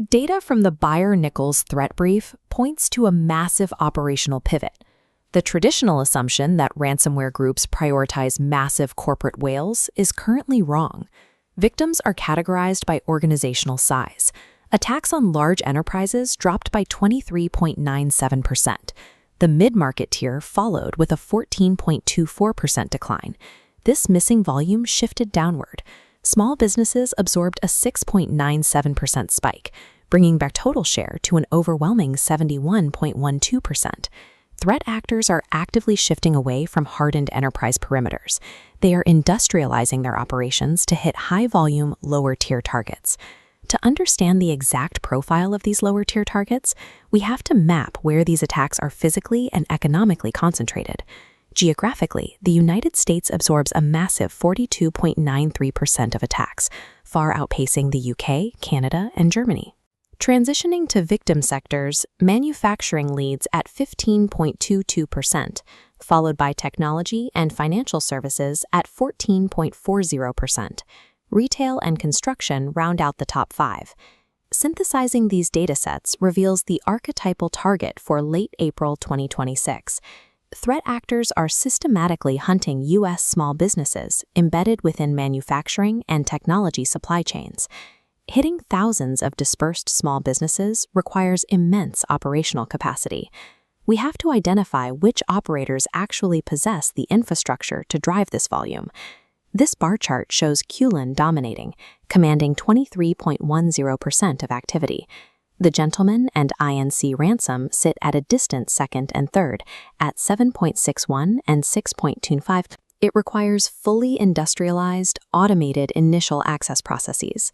Data from the Byer-Nichols threat brief points to a massive operational pivot. The traditional assumption that ransomware groups prioritize massive corporate whales is currently wrong. Victims are categorized by organizational size. Attacks on large enterprises dropped by 23.97%. The mid-market tier followed with a 14.24% decline. This missing volume shifted downward. Small businesses absorbed a 6.97% spike, bringing their total share to an overwhelming 71.12%. Threat actors are actively shifting away from hardened enterprise perimeters. They are industrializing their operations to hit high-volume, lower-tier targets. To understand the exact profile of these lower-tier targets, we have to map where these attacks are physically and economically concentrated. Geographically, the United States absorbs a massive 42.93% of attacks, far outpacing the UK, Canada, and Germany. Transitioning to victim sectors, manufacturing leads at 15.22%, followed by technology and financial services at 14.40%. Retail and construction round out the top 5. Synthesizing these datasets reveals the archetypal target for late April 2026. Threat actors are systematically hunting U.S. small businesses embedded within manufacturing and technology supply chains. Hitting thousands of dispersed small businesses requires immense operational capacity. We have to identify which operators actually possess the infrastructure to drive this volume. This bar chart shows Qilin dominating, commanding 23.10% of activity. The Gentleman and INC Ransom sit at a distant second and third, at 7.61 and 6.25. It requires fully industrialized, automated initial access processes.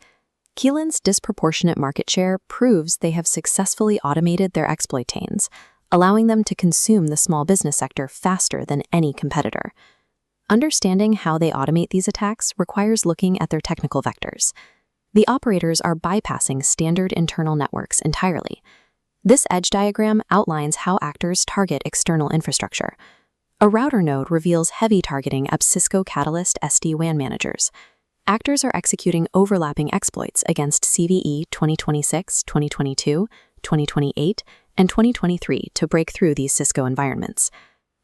Qilin's disproportionate market share proves they have successfully automated their exploitains, allowing them to consume the small business sector faster than any competitor. Understanding how they automate these attacks requires looking at their technical vectors. The operators are bypassing standard internal networks entirely. This edge diagram outlines how actors target external infrastructure. A router node reveals heavy targeting of Cisco Catalyst SD-WAN managers. Actors are executing overlapping exploits against CVE 2026, 2022, 2028, and 2023 to break through these Cisco environments.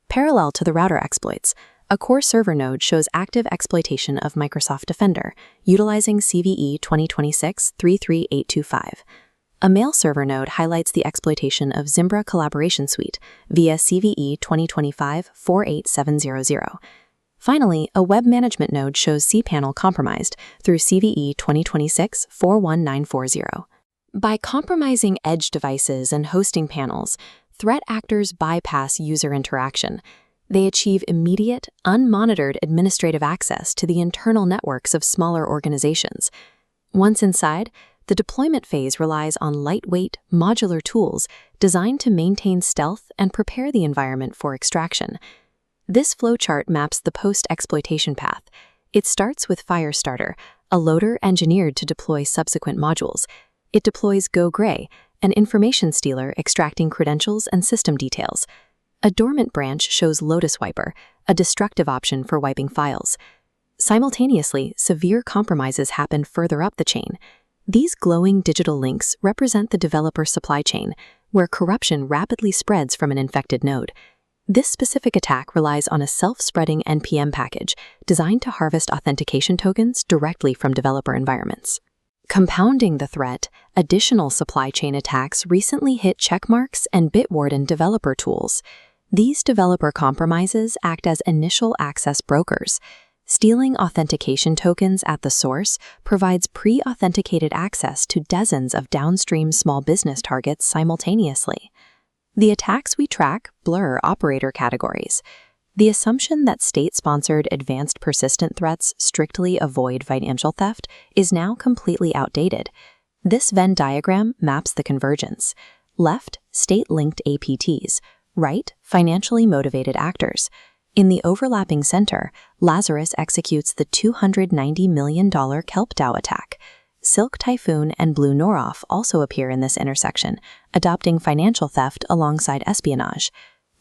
Parallel to the router exploits, a core server node shows active exploitation of Microsoft Defender, utilizing CVE 2026-33825. A mail server node highlights the exploitation of Zimbra Collaboration Suite via CVE 2025-48700. Finally, a web management node shows cPanel compromised through CVE 2026-41940. By compromising edge devices and hosting panels, threat actors bypass user interaction. They achieve immediate, unmonitored administrative access to the internal networks of smaller organizations. Once inside, the deployment phase relies on lightweight, modular tools designed to maintain stealth and prepare the environment for extraction. This flowchart maps the post-exploitation path. It starts with Firestarter, a loader engineered to deploy subsequent modules. It deploys Go Gray, an information stealer extracting credentials and system details. A dormant branch shows Lotus Wiper, a destructive option for wiping files. Simultaneously, severe compromises happen further up the chain. These glowing digital links represent the developer supply chain, where corruption rapidly spreads from an infected node. This specific attack relies on a self-spreading NPM package designed to harvest authentication tokens directly from developer environments. Compounding the threat, additional supply chain attacks recently hit Checkmarx and Bitwarden developer tools. These developer compromises act as initial access brokers. Stealing authentication tokens at the source provides pre-authenticated access to dozens of downstream small business targets simultaneously. The attacks we track blur operator categories. The assumption that state-sponsored advanced persistent threats strictly avoid financial theft is now completely outdated. This Venn diagram maps the convergence. Left, state-linked APTs. Right, financially motivated actors. In the overlapping center, Lazarus executes the $290 million KelpDAO attack. Silk Typhoon and Blue Noroff also appear in this intersection, adopting financial theft alongside espionage.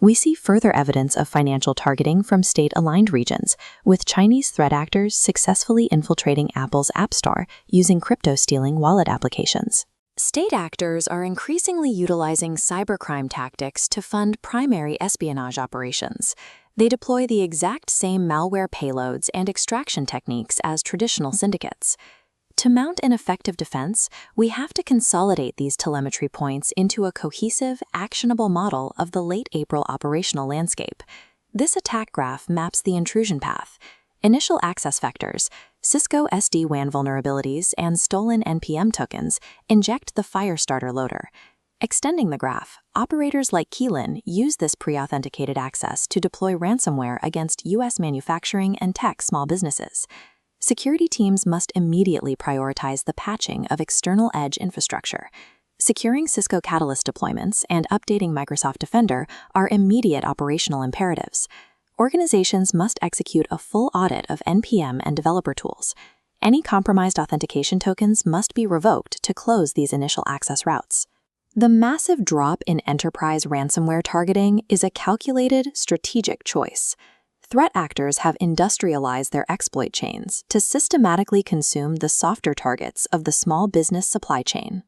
We see further evidence of financial targeting from state-aligned regions, with Chinese threat actors successfully infiltrating Apple's App Store using crypto-stealing wallet applications. State actors are increasingly utilizing cybercrime tactics to fund primary espionage operations. They deploy the exact same malware payloads and extraction techniques as traditional syndicates. To mount an effective defense, we have to consolidate these telemetry points into a cohesive, actionable model of the late April operational landscape. This attack graph maps the intrusion path. Initial access vectors, Cisco SD-WAN vulnerabilities, and stolen NPM tokens inject the Firestarter loader. Extending the graph, operators like Qilin use this pre-authenticated access to deploy ransomware against U.S. manufacturing and tech small businesses. Security teams must immediately prioritize the patching of external edge infrastructure. Securing Cisco Catalyst deployments and updating Microsoft Defender are immediate operational imperatives. Organizations must execute a full audit of NPM and developer tools. Any compromised authentication tokens must be revoked to close these initial access routes. The massive drop in enterprise ransomware targeting is a calculated, strategic choice. Threat actors have industrialized their exploit chains to systematically consume the softer targets of the small business supply chain.